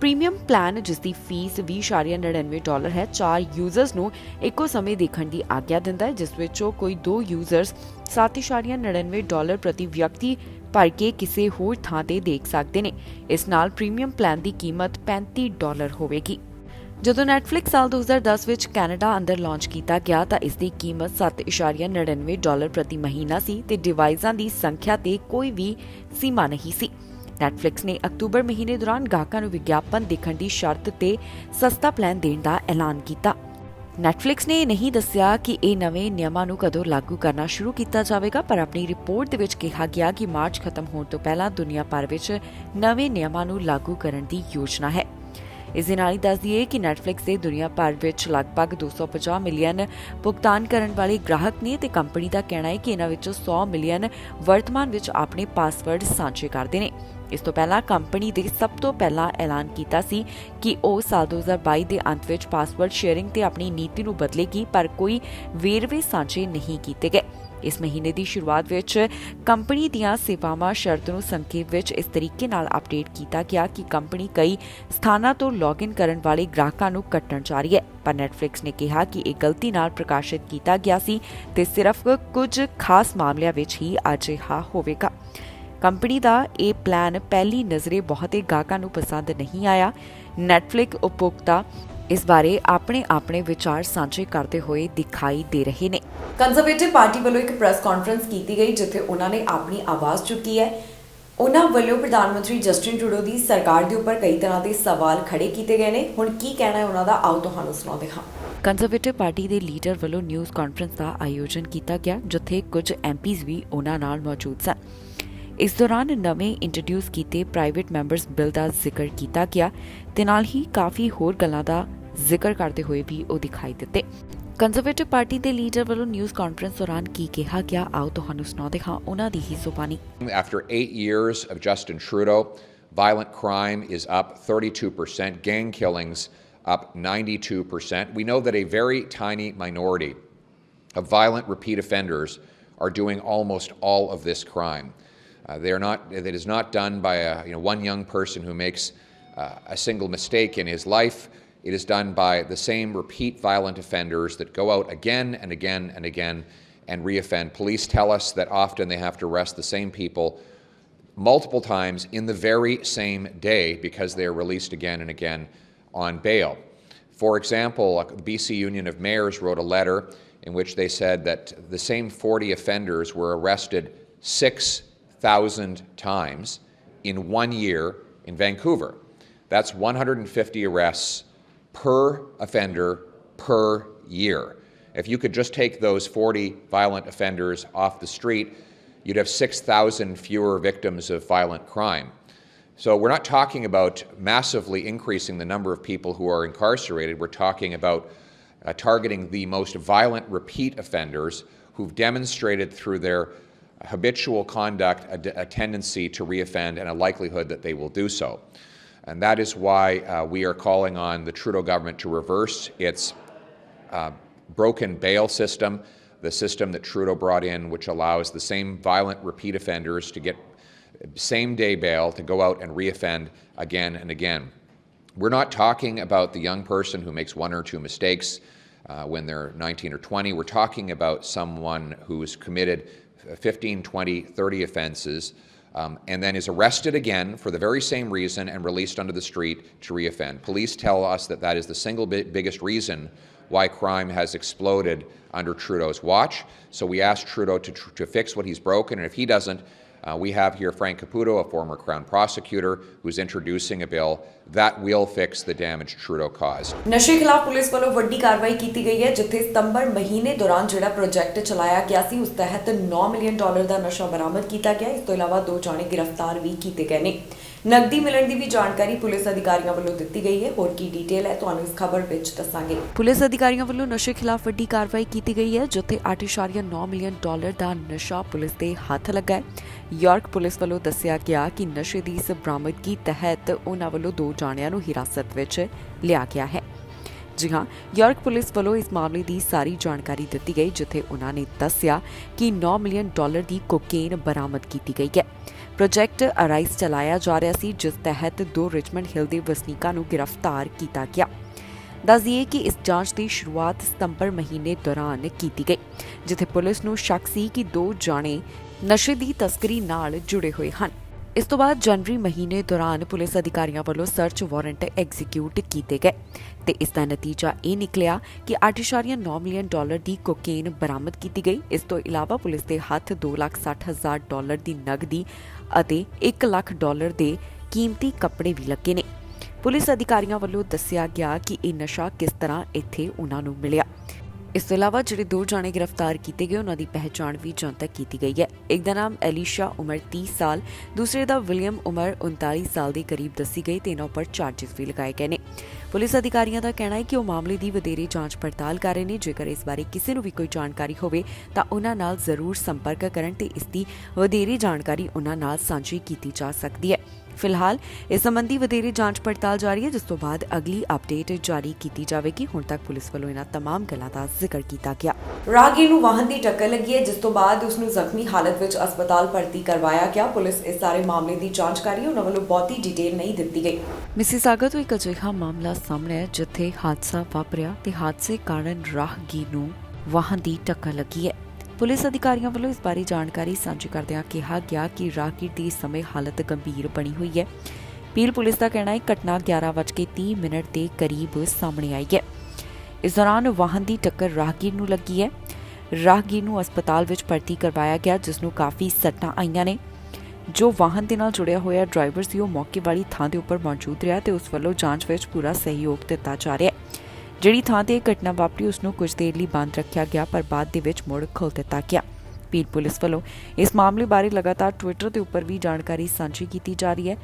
ਪ੍ਰੀਮੀਅਮ ਪਲਾਨ, ਜਿਸ ਦੀ ਫੀਸ $20.99 ਹੈ, 4 ਯੂਜ਼ਰਸ ਨੂੰ ਇੱਕੋ ਸਮੇਂ ਦੇਖਣ ਦੀ ਆਗਿਆ ਦਿੰਦਾ ਹੈ, ਜਿਸ ਵਿੱਚੋਂ ਕੋਈ 2 ਯੂਜ਼ਰਸ $7.99 ਪ੍ਰਤੀ ਵਿਅਕਤੀ ਭਰ ਕੇ ਕਿਸੇ ਹੋਰ ਥਾਂ ਤੇ ਦੇਖ ਸਕਦੇ ਨੇ। ਇਸ ਨਾਲ ਪ੍ਰੀਮੀਅਮ ਪਲਾਨ ਦੀ ਕੀਮਤ $35 ਹੋਵੇਗੀ। ਜਦੋਂ ਨੈਟਫਲਿਕਸ ਸਾਲ 2010 ਵਿੱਚ ਕੈਨੇਡਾ ਅੰਦਰ ਲਾਂਚ ਕੀਤਾ ਗਿਆ ਤਾਂ ਇਸ ਦੀ ਕੀਮਤ $7.99 ਪ੍ਰਤੀ ਮਹੀਨਾ ਸੀ ਤੇ ਡਿਵਾਈਸਾਂ ਦੀ ਸੰਖਿਆ ਤੇ ਕੋਈ ਵੀ ਸੀਮਾ ਨਹੀਂ ਸੀ। ਨੈਟਫਲਿਕਸ ਨੇ ਅਕਤੂਬਰ ਮਹੀਨੇ ਦੌਰਾਨ ਗਾਹਕਾਂ ਨੂੰ ਵਿਗਿਆਪਨ ਦੇਖਣ ਦੀ ਸ਼ਰਤ ਤੇ ਸਸਤਾ ਪਲਾਨ ਦੇਣ ਦਾ ਐਲਾਨ ਕੀਤਾ। ਨੈਟਫਲਿਕਸ ਨੇ ਇਹ ਨਹੀਂ ਦੱਸਿਆ ਕਿ ਇਹ ਨਵੇਂ ਨਿਯਮਾਂ ਨੂੰ ਕਦੋਂ ਲਾਗੂ ਕਰਨਾ ਸ਼ੁਰੂ ਕੀਤਾ ਜਾਵੇਗਾ, ਪਰ ਆਪਣੀ ਰਿਪੋਰਟ ਦੇ ਵਿੱਚ ਕਿਹਾ ਗਿਆ ਕਿ ਮਾਰਚ ਖਤਮ ਹੋਣ ਤੋਂ ਪਹਿਲਾਂ ਦੁਨੀਆ ਭਰ ਵਿੱਚ ਨਵੇਂ ਨਿਯਮਾਂ ਨੂੰ ਲਾਗੂ ਕਰਨ ਦੀ ਯੋਜਨਾ ਹੈ। ਇਸ ਦੇ ਨਾਲ ਹੀ ਦੱਸ ਦਈਏ ਕਿ ਨੈਟਫਲਿਕਸ ਦੇ ਦੁਨੀਆ ਭਰ ਵਿੱਚ ਲਗਭਗ 250 ਮਿਲੀਅਨ ਭੁਗਤਾਨ ਕਰਨ ਵਾਲੇ ਗ੍ਰਾਹਕ ਨੇ ਤੇ ਕੰਪਨੀ ਦਾ ਕਹਿਣਾ ਹੈ ਕਿ ਇਹਨਾਂ ਵਿੱਚੋਂ 100 ਮਿਲੀਅਨ ਵਰਤਮਾਨ ਵਿੱਚ ਆਪਣੇ ਪਾਸਵਰਡ ਸਾਂਝੇ ਕਰਦੇ ਨੇ। ਇਸ ਤੋਂ ਪਹਿਲਾਂ ਕੰਪਨੀ ਦੇ ਸਭ ਤੋਂ ਪਹਿਲਾਂ ਐਲਾਨ ਕੀਤਾ ਸੀ ਕਿ ਉਹ ਸਾਲ 2022 ਦੇ ਅੰਤ ਵਿੱਚ ਪਾਸਵਰਡ ਸ਼ੇਅਰਿੰਗ ਤੇ ਆਪਣੀ ਨੀਤੀ ਨੂੰ ਬਦਲੇਗੀ, ਪਰ ਕੋਈ ਵੇਰਵੇ ਸਾਂਝੇ ਨਹੀਂ ਕੀਤੇ ਗਏ। ਇਸ ਮਹੀਨੇ ਦੀ ਸ਼ੁਰੂਆਤ ਵਿੱਚ ਕੰਪਨੀ ਦੀਆਂ ਸੇਵਾਵਾਂ ਸ਼ਰਤ ਨੂੰ ਸੰਖੇਪ ਵਿੱਚ ਇਸ ਤਰੀਕੇ ਨਾਲ ਅਪਡੇਟ ਕੀਤਾ ਗਿਆ ਕਿ ਕੰਪਨੀ ਕਈ ਸਥਾਨਾਂ ਤੋਂ ਲੌਗਇਨ ਕਰਨ ਵਾਲੇ ਗ੍ਰਾਹਕਾਂ ਨੂੰ ਕੱਟਣ ਜਾ ਰਹੀ ਹੈ, ਪਰ ਨੈਟਫਲਿਕਸ ਨੇ ਕਿਹਾ ਕਿ ਇਹ ਗਲਤੀ ਨਾਲ ਪ੍ਰਕਾਸ਼ਿਤ ਕੀਤਾ ਗਿਆ ਸੀ ਤੇ ਸਿਰਫ ਕੁਝ ਖਾਸ ਮਾਮਲਿਆਂ ਵਿੱਚ ਹੀ ਅਜਿਹਾ ਹੋਵੇਗਾ। ਕੰਪਨੀ ਦਾ ਇਹ ਪਲਾਨ ਪਹਿਲੀ ਨਜ਼ਰੇ ਬਹੁਤੇ ਗਾਹਕਾਂ ਨੂੰ ਪਸੰਦ ਨਹੀਂ ਆਇਆ। ਨੈਟਫਲਿਕਸ ਉਪਭੋਗਤਾ ਇਸ ਬਾਰੇ ਆਪਣੇ ਵਿਚਾਰ ਸਾਂਝੇ ਕਰਦੇ ਹੋਏ ਦਿਖਾਈ ਦੇ ਰਹੇ ਨੇ। ਕੰਜ਼ਰਵੇਟਿਵ ਪਾਰਟੀ ਵੱਲੋਂ ਇੱਕ ਪ੍ਰੈਸ ਕਾਨਫਰੰਸ ਕੀਤੀ ਗਈ ਜਿੱਥੇ ਉਹਨਾਂ ਨੇ ਆਪਣੀ ਆਵਾਜ਼ ਚੁੱਕੀ ਹੈ। ਉਹਨਾਂ ਵੱਲੋਂ ਪ੍ਰਧਾਨ ਮੰਤਰੀ ਜਸਟਿਨ ਟਰੂਡੋ ਦੀ ਸਰਕਾਰ ਦੇ ਉੱਪਰ ਕਈ ਤਰ੍ਹਾਂ ਦੇ ਸਵਾਲ ਖੜੇ ਕੀਤੇ ਗਏ ਨੇ। ਹੁਣ ਕੀ ਕਹਿਣਾ ਹੈ ਉਹਨਾਂ ਦਾ, ਆਓ ਤੁਹਾਨੂੰ ਸੁਣਾਉਂਦੇ ਹਾਂ। ਕੰਜ਼ਰਵੇਟਿਵ ਪਾਰਟੀ ਦੇ ਲੀਡਰ ਵੱਲੋਂ ਨਿਊਜ਼ ਕਾਨਫਰੰਸ ਦਾ ਆਯੋਜਨ ਕੀਤਾ ਗਿਆ, ਜਿੱਥੇ ਕੁਝ ਐਮਪੀਜ਼ ਵੀ ਉਹਨਾਂ ਨਾਲ ਮੌਜੂਦ ਸਨ। ਇਸ ਦੌਰਾਨ ਨਵੇਂ ਇੰਟਰੋਡਿਊਸ ਕੀਤੇ ਪ੍ਰਾਈਵੇਟ ਮੈਂਬਰਸ ਬਿੱਲ ਦਾ ਜ਼ਿਕਰ ਕੀਤਾ ਗਿਆ ਤੇ ਨਾਲ ਹੀ ਕਾਫੀ ਹੋਰ ਗੱਲਾਂ ਦਾ ਜ਼ਿਕਰ ਕਰਦੇ ਹੋਏ ਵੀ ਉਹ ਦਿਖਾਈ ਦਿੱਤੇ। ਕੰਜ਼ਰਵੇਟਿਵ ਪਾਰਟੀ ਦੇ ਲੀਡਰ ਵੱਲੋਂ ਨਿਊਜ਼ ਕਾਨਫਰੰਸ ਦੌਰਾਨ ਕੀ ਕਿਹਾ ਗਿਆ, ਆਓ ਤੁਹਾਨੂੰ ਸੁਣਾਉਂਦੇ ਹਾਂ ਉਹਨਾਂ ਦੀ ਹੀ ਜ਼ੁਬਾਨੀ। After 8 years of Justin Trudeau, violent crime is up 32%, gang killings up 92%. We know that a very tiny minority of violent repeat offenders are doing almost all of this crime. It is not done by one young person who makes a single mistake in his life. It is done by the same repeat violent offenders that go out again and again and again and reoffend. Police tell us that often they have to arrest the same people multiple times in the very same day because they are released again and again on bail. For example, the BC Union of Mayors wrote a letter in which they said that the same 40 offenders were arrested 6,000 times in 1 year in Vancouver. That's 150 arrests per offender per year. If you could just take those 40 violent offenders off the street, you'd have 6,000 fewer victims of violent crime. So we're not talking about massively increasing the number of people who are incarcerated. We're talking about targeting the most violent repeat offenders who've demonstrated through their habitual conduct a tendency to reoffend and a likelihood that they will do so. And that is why we are calling on the Trudeau government to reverse its broken bail system, the system that Trudeau brought in, which allows the same violent repeat offenders to get same-day bail to go out and reoffend again and again. We're not talking about the young person who makes 1 or 2 mistakes when they're 19 or 20. We're talking about someone who's committed 15, 20, 30 offenses and then is arrested again for the very same reason and released onto the street to reoffend. Police tell us that that is the single biggest reason why crime has exploded under Trudeau's watch. So we ask Trudeau to fix what he's broken, and if he doesn't, we have here Frank Caputo, a former Crown prosecutor, who's introducing a bill that will fix the damage Trudeau caused. ਨਸ਼ੇ ਖਿਲਾਫ police ਵੱਲੋਂ ਵੱਡੀ ਕਾਰਵਾਈ ਕੀਤੀ ਗਈ ਹੈ, ਜਿੱਥੇ ਸਤੰਬਰ ਮਹੀਨੇ ਦੌਰਾਨ ਜਿਹੜਾ ਪ੍ਰੋਜੈਕਟ ਚਲਾਇਆ ਗਿਆ ਸੀ ਉਸ ਤਹਿਤ $9 ਮਿਲੀਅਨ ਦਾ ਨਸ਼ਾ ਬਰਾਮਦ ਕੀਤਾ ਗਿਆ। ਇਸ ਤੋਂ ਇਲਾਵਾ 2 ਜਾਣੇ ਗ੍ਰਿਫਤਾਰ ਵੀ ਕੀਤੇ ਗਏ ਨੇ। ਨਕਦੀ ਮਿਲਣ ਦੀ ਵੀ ਜਾਣਕਾਰੀ ਪੁਲਿਸ ਅਧਿਕਾਰੀਆਂ ਵੱਲੋਂ ਦਿੱਤੀ ਗਈ ਹੈ। ਹੋਰ ਕੀ ਡਿਟੇਲ ਹੈ ਤੁਹਾਨੂੰ ਇਸ ਖਬਰ ਵਿੱਚ ਦੱਸਾਂਗੇ। ਪੁਲਿਸ ਅਧਿਕਾਰੀਆਂ ਵੱਲੋਂ ਨਸ਼ੇ ਖਿਲਾਫ ਵੱਡੀ ਕਾਰਵਾਈ ਕੀਤੀ ਗਈ ਹੈ, ਜਿੱਥੇ 8.9 ਮਿਲੀਅਨ ਡਾਲਰ ਦਾ ਨਸ਼ਾ ਪੁਲਿਸ ਦੇ ਹੱਥ ਲੱਗਾ ਹੈ। ਯਾਰਕ ਪੁਲਿਸ ਵੱਲੋਂ ਦੱਸਿਆ ਗਿਆ ਕਿ ਨਸ਼ੇ ਦੀ ਇਸ ਬਰਾਮਦਗੀ ਤਹਿਤ ਉਹਨਾਂ ਵੱਲੋਂ 2 ਜਾਣਿਆਂ ਨੂੰ ਹਿਰਾਸਤ ਵਿੱਚ ਲਿਆ ਗਿਆ ਹੈ। ਜੀ ਹਾਂ, ਯਾਰਕ ਪੁਲਿਸ ਵੱਲੋਂ ਇਸ ਮਾਮਲੇ ਦੀ ਸਾਰੀ ਜਾਣਕਾਰੀ ਦਿੱਤੀ ਗਈ, ਜਿੱਥੇ ਉਹਨਾਂ ਨੇ ਦੱਸਿਆ ਕਿ 9 ਮਿਲੀਅਨ ਡਾਲਰ ਦੀ ਕੋਕੇਨ ਬਰਾਮਦ ਕੀਤੀ ਗਈ ਹੈ। ਪ੍ਰੋਜੈਕਟ ਅਰਾਈਸ ਚਲਾਇਆ ਜਾ ਰਿਹਾ ਸੀ, ਜਿਸ ਤਹਿਤ 2 ਰਿਚਮੰਡ ਹਿਲ ਦੇ ਵਸਨੀਕਾਂ ਨੂੰ ਗ੍ਰਿਫਤਾਰ ਕੀਤਾ ਗਿਆ। ਦੱਸ ਦਈਏ ਕਿ ਇਸ ਜਾਂਚ ਦੀ ਸ਼ੁਰੂਆਤ ਸਤੰਬਰ ਮਹੀਨੇ ਦੌਰਾਨ ਕੀਤੀ ਗਈ, ਜਿੱਥੇ ਪੁਲਿਸ ਨੂੰ ਸ਼ੱਕ ਸੀ ਕਿ 2 ਜਾਣੇ ਨਸ਼ੇ ਦੀ ਤਸਕਰੀ ਨਾਲ ਜੁੜੇ ਹੋਏ ਹਨ। ਇਸ ਤੋਂ ਬਾਅਦ ਜਨਵਰੀ ਮਹੀਨੇ ਦੌਰਾਨ ਪੁਲਿਸ ਅਧਿਕਾਰੀਆਂ ਵੱਲੋਂ ਸਰਚ ਵਾਰੰਟ ਐਗਜ਼ੀਕਿਊਟ ਕੀਤੇ ਗਏ ਤੇ ਇਸ ਦਾ ਨਤੀਜਾ ਇਹ ਨਿਕਲਿਆ ਕਿ 8.9 ਮਿਲੀਅਨ ਡਾਲਰ ਦੀ ਕੋਕੇਨ ਬਰਾਮਦ ਕੀਤੀ ਗਈ। ਇਸ ਤੋਂ ਇਲਾਵਾ ਪੁਲਿਸ ਦੇ ਹੱਥ 2,60,000 ਡਾਲਰ ਦੀ ਨਕਦੀ ਅਤੇ 1 ਲੱਖ ਡਾਲਰ ਦੇ ਕੀਮਤੀ ਕੱਪੜੇ ਵੀ ਲੱਗੇ ਨੇ। ਪੁਲਿਸ ਅਧਿਕਾਰੀਆਂ ਵੱਲੋਂ ਦੱਸਿਆ ਗਿਆ ਕਿ ਇਹ ਨਸ਼ਾ ਕਿਸ ਤਰ੍ਹਾਂ ਇੱਥੇ ਉਹਨਾਂ ਨੂੰ ਮਿਲਿਆ। ਇਸ ਤੋਂ ਇਲਾਵਾ ਜਿਹੜੇ 2 ਜਾਣੇ ਗ੍ਰਿਫਤਾਰ ਕੀਤੇ ਗਏ ਉਹਨਾਂ ਦੀ ਪਹਿਚਾਣ ਵੀ ਜਨਤਕ ਕੀਤੀ ਗਈ ਹੈ। ਇੱਕ ਦਾ ਨਾਮ ਐਲੀਸ਼ਾ ਉਮਰ 30 ਸਾਲ, ਦੂਸਰੇ ਦਾ ਵਿਲੀਅਮ ਉਮਰ 39 ਸਾਲ ਦੇ ਕਰੀਬ ਦੱਸੀ ਗਈ ਤੇ ਇਹਨਾਂ ਉੱਪਰ ਚਾਰਜਸ ਵੀ ਲਗਾਏ ਗਏ ਨੇ। ਪੁਲਿਸ ਅਧਿਕਾਰੀਆਂ ਦਾ ਕਹਿਣਾ ਹੈ ਕਿ ਉਹ ਮਾਮਲੇ ਦੀ ਵਧੇਰੇ ਜਾਂਚ ਪੜਤਾਲ ਕਰ ਰਹੇ ਨੇ। ਜੇਕਰ ਇਸ ਬਾਰੇ ਕਿਸੇ ਨੂੰ ਵੀ ਕੋਈ ਜਾਣਕਾਰੀ ਹੋਵੇ ਤਾਂ ਉਹਨਾਂ ਨਾਲ ਜ਼ਰੂਰ ਸੰਪਰਕ ਕਰਨ ਤੇ ਇਸ ਦੀ ਵਧੇਰੇ ਜਾਣਕਾਰੀ ਉਹਨਾਂ ਨਾਲ ਸਾਂਝੀ ਕੀਤੀ ਜਾ ਸਕਦੀ ਹੈ। ਫਿਲਹਾਲ ਇਸ ਸੰਬੰਧੀ ਵਧੇਰੇ ਜਾਂਚ ਪੜਤਾਲ ਜਾਰੀ ਹੈ, ਜਿਸ ਤੋਂ ਬਾਅਦ ਅਗਲੀ ਅਪਡੇਟ ਜਾਰੀ ਕੀਤੀ ਜਾਵੇਗੀ। ਹੁਣ ਤੱਕ ਪੁਲਿਸ ਵੱਲੋਂ ਇਹਨਾਂ तमाम ਗੱਲਾਂ ਦਾ ਜ਼ਿਕਰ ਕੀਤਾ ਗਿਆ। ਰਾਹਗੀਰ ਨੂੰ ਵਾਹਨ ਦੀ ਟੱਕਰ ਲੱਗੀ ਹੈ, ਜਿਸ ਤੋਂ ਬਾਅਦ ਉਸ ਨੂੰ ਜ਼ਖਮੀ ਹਾਲਤ ਵਿੱਚ ਹਸਪਤਾਲ ਭਰਤੀ ਕਰਵਾਇਆ ਗਿਆ। ਪੁਲਿਸ ਇਸ ਸਾਰੇ ਮਾਮਲੇ ਦੀ ਜਾਂਚ ਕਰ ਰਹੀ ਹੈ, ਉਹਨਾਂ ਵੱਲੋਂ ਬਹੁਤੀ ਡਿਟੇਲ ਨਹੀਂ ਦਿੱਤੀ ਗਈ। ਮਿਸੀਸਾਗਾ ਤੋਂ ਇੱਕ ਅਜਿਹਾ ਮਾਮਲਾ ਸਾਹਮਣੇ ਹੈ ਜਿੱਥੇ ਹਾਦਸਾ ਵਾਪਰਿਆ ਤੇ ਹਾਦਸੇ ਕਾਰਨ ਰਾਹਗੀਰ ਨੂੰ ਵਾਹਨ ਦੀ ਟੱਕਰ ਲੱਗੀ ਹੈ। ਪੁਲਿਸ ਅਧਿਕਾਰੀਆਂ ਵੱਲੋਂ ਇਸ ਬਾਰੇ ਜਾਣਕਾਰੀ ਸਾਂਝੀ ਕਰਦਿਆਂ ਕਿਹਾ ਗਿਆ ਕਿ ਰਾਹਗੀਰ ਦੀ ਇਸ ਸਮੇਂ ਹਾਲਤ ਗੰਭੀਰ ਬਣੀ ਹੋਈ ਹੈ। ਪੀਲ ਪੁਲਿਸ ਦਾ ਕਹਿਣਾ ਹੈ ਘਟਨਾ 11:30 ਦੇ ਕਰੀਬ ਸਾਹਮਣੇ ਆਈ ਹੈ। ਇਸ ਦੌਰਾਨ ਵਾਹਨ ਦੀ ਟੱਕਰ ਰਾਹਗੀਰ ਨੂੰ ਲੱਗੀ ਹੈ। ਰਾਹਗੀਰ ਨੂੰ ਹਸਪਤਾਲ ਵਿੱਚ ਭਰਤੀ ਕਰਵਾਇਆ ਗਿਆ, ਜਿਸ ਨੂੰ ਕਾਫੀ ਸੱਟਾਂ ਆਈਆਂ ਨੇ। ਜੋ ਵਾਹਨ ਦੇ ਨਾਲ ਜੁੜਿਆ ਹੋਇਆ ਡਰਾਈਵਰ ਸੀ ਉਹ ਮੌਕੇ ਵਾਲੀ ਥਾਂ ਦੇ ਉੱਪਰ ਮੌਜੂਦ ਰਿਹਾ ਤੇ ਉਸ ਵੱਲੋਂ ਜਾਂਚ ਵਿੱਚ ਪੂਰਾ ਸਹਿਯੋਗ ਦਿੱਤਾ ਜਾ ਰਿਹਾ ਹੈ। ਜਿਹੜੀ ਥਾਂ ਤੇ ਇਹ ਘਟਨਾ ਵਾਪਰੀ ਉਸ ਨੂੰ ਕੁਝ ਦੇਰ ਲਈ ਬੰਦ ਰੱਖਿਆ ਗਿਆ, ਪਰ ਬਾਅਦ ਦੇ ਵਿੱਚ ਮੁੜ ਖੋਲ੍ਹ ਦਿੱਤਾ ਗਿਆ। ਪੀਲ ਪੁਲਿਸ ਵੱਲੋਂ ਇਸ ਮਾਮਲੇ ਬਾਰੇ ਲਗਾਤਾਰ ਟਵਿੱਟਰ ਦੇ ਉੱਪਰ ਵੀ ਜਾਣਕਾਰੀ ਸਾਂਝੀ ਕੀਤੀ ਜਾ ਰਹੀ ਹੈ।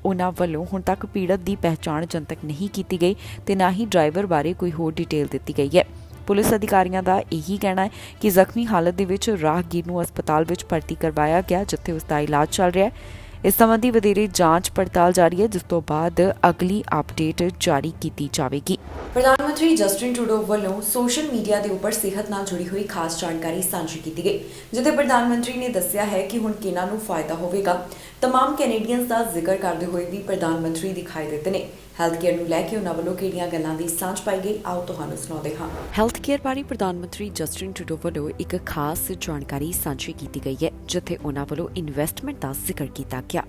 ਉਹਨਾਂ ਵੱਲੋਂ ਹੁਣ ਤੱਕ ਪੀੜਤ ਦੀ ਪਹਿਚਾਣ ਜਨਤਕ ਨਹੀਂ ਕੀਤੀ ਗਈ ਤੇ ਨਾ ਹੀ ਡਰਾਈਵਰ ਬਾਰੇ ਕੋਈ ਹੋਰ ਡਿਟੇਲ ਦਿੱਤੀ ਗਈ ਹੈ। ਪੁਲਿਸ ਅਧਿਕਾਰੀਆਂ ਦਾ ਇਹੀ ਕਹਿਣਾ ਹੈ ਕਿ ਜ਼ਖਮੀ ਹਾਲਤ ਦੇ ਵਿੱਚ ਰਾਹਗੀਰ ਨੂੰ ਹਸਪਤਾਲ ਵਿੱਚ ਭਰਤੀ ਕਰਵਾਇਆ ਗਿਆ, ਜਿੱਥੇ ਉਸ ਦਾ ਇਲਾਜ ਚੱਲ ਰਿਹਾ ਹੈ। ਇਸ ਸੰਬੰਧੀ ਵਧੇਰੇ ਜਾਂਚ ਪੜਤਾਲ ਜਾਰੀ ਹੈ, ਜਿਸ ਤੋਂ ਬਾਅਦ ਅਗਲੀ ਅਪਡੇਟ ਜਾਰੀ ਕੀਤੀ ਜਾਵੇਗੀ। ਪ੍ਰਧਾਨ ਮੰਤਰੀ ਜਸਟਿਨ ਟਰੂਡੋ ਵੱਲੋਂ ਸੋਸ਼ਲ ਮੀਡੀਆ ਦੇ ਉੱਪਰ ਸਿਹਤ ਨਾਲ ਜੁੜੀ ਹੋਈ ਖਾਸ ਜਾਣਕਾਰੀ ਸਾਂਝੀ ਕੀਤੀ ਗਈ, ਜਿੱਥੇ ਪ੍ਰਧਾਨ ਮੰਤਰੀ ਨੇ ਦੱਸਿਆ ਹੈ ਕਿ ਹੁਣ ਕਿਹਨਾਂ ਨੂੰ ਫਾਇਦਾ ਹੋਵੇਗਾ। तमाम ਕੈਨੇਡੀਅਨਸ ਦਾ ਜ਼ਿਕਰ ਕਰਦੇ ਹੋਏ ਵੀ ਪ੍ਰਧਾਨ ਮੰਤਰੀ ਦਿਖਾਈ ਦਿੱਤੇ ਨੇ। ਹੈਲਥ ਕੇਅਰ ਨੂੰ ਲੈ ਕੇ ਉਹਨਾਂ ਵੱਲੋਂ ਕਿਹੜੀਆਂ ਗੱਲਾਂ ਦੀ ਸਾਂਝ ਪਾਈ ਗਈ, ਆਓ ਤੁਹਾਨੂੰ ਸੁਣਾਉਂਦੇ ਹਾਂ। ਹੈਲਥ ਕੇਅਰ ਬਾਰੇ ਪ੍ਰਧਾਨ ਮੰਤਰੀ ਜਸਟਿਨ ਟਰੂਡੋ ਵੱਲੋਂ ਇੱਕ ਖਾਸ ਜਾਣਕਾਰੀ ਸਾਂਝੀ ਕੀਤੀ ਗਈ ਹੈ, ਜਿੱਥੇ ਉਹਨਾਂ ਵੱਲੋਂ ਇਨਵੈਸਟਮੈਂਟ ਦਾ ਜ਼ਿਕਰ ਕੀਤਾ ਗਿਆ।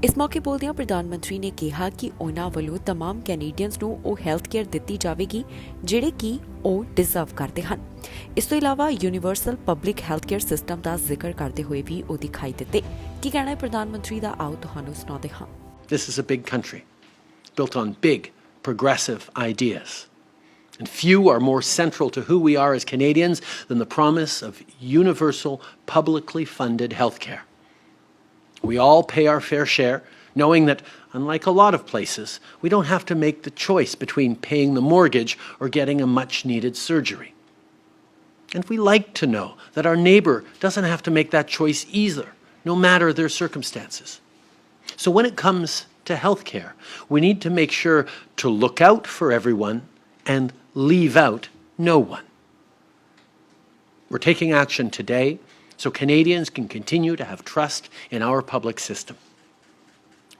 ਇਸ ਮੌਕੇ ਬੋਲਦਿਆਂ ਪ੍ਰਧਾਨ ਮੰਤਰੀ ਨੇ ਕਿਹਾ ਕਿ ਉਹਨਾਂ ਵੱਲੋਂ तमाम ਕੈਨੇਡੀਅਨਸ ਨੂੰ ਉਹ ਹੈਲਥ ਕੇਅਰ ਦਿੱਤੀ ਜਾਵੇਗੀ ਜਿਹੜੇ ਕਿ ਉਹ ਡਿਜ਼ਰਵ ਕਰਦੇ ਹਨ। ਇਸ ਤੋਂ ਇਲਾਵਾ universal public health care system ਦਾ ਜ਼ਿਕਰ ਕਰਦੇ ਹੋਏ ਵੀ ਉਹ ਦਿਖਾਈ ਦਿੱਤੇ। ਕੀ ਕਹਿਣਾ ਹੈ ਪ੍ਰਧਾਨ ਮੰਤਰੀ ਦਾ, ਆਓ ਤੁਹਾਨੂੰ ਸੁਣਾਉਂਦੇ ਹਾਂ। This is a big country, built on big, progressive ideas. And few are more central to who we are as Canadians than the promise of universal, publicly funded healthcare. We all pay our fair share, knowing that, unlike a lot of places, we don't have to make the choice between paying the mortgage or getting a much-needed surgery. And we like to know that our neighbour doesn't have to make that choice either, no matter their circumstances. So when it comes to healthcare, we need to make sure to look out for everyone and leave out no one. We're taking action today so Canadians can continue to have trust in our public system.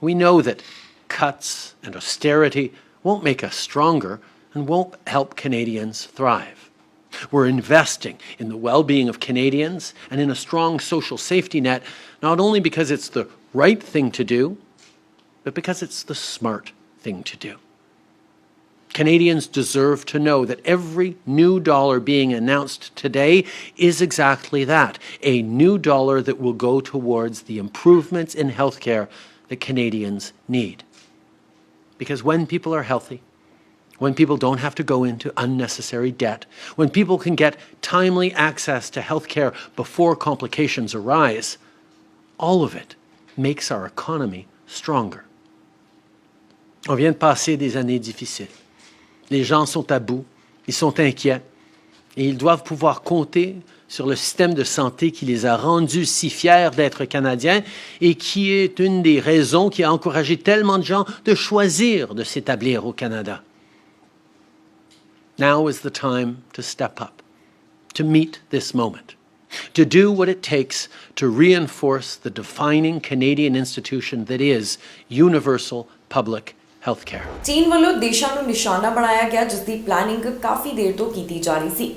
We know that cuts and austerity won't make us stronger and won't help Canadians thrive. We're investing in the well-being of Canadians and in a strong social safety net, not only because it's the right thing to do, but because it's the smart thing to do. Canadians deserve to know that every new dollar being announced today is exactly that, a new dollar that will go towards the improvements in healthcare that Canadians need. Because when people are healthy, when people don't have to go into unnecessary debt, when people can get timely access to healthcare before complications arise, all of it makes our economy stronger. On vient de passer des années difficiles. Les gens sont à bout, ils sont inquiets et ils doivent pouvoir compter sur le système de santé qui les a rendus si fiers d'être Canadiens et qui est une des raisons qui a encouragé tellement de gens de choisir de s'établir au Canada. Now is the time to step up, to meet this moment, to do what it takes to reinforce the defining Canadian institution that is universal public health care. ਚੀਨ ਵੱਲੋਂ ਦੇਸ਼ਾਂ ਨੂੰ ਨਿਸ਼ਾਨਾ ਬਣਾਇਆ ਗਿਆ ਜਿਸ ਦੀ planning ਕਾਫੀ ਦੇਰ ਤੋਂ ਕੀਤੀ ਜਾ ਰਹੀ ਸੀ।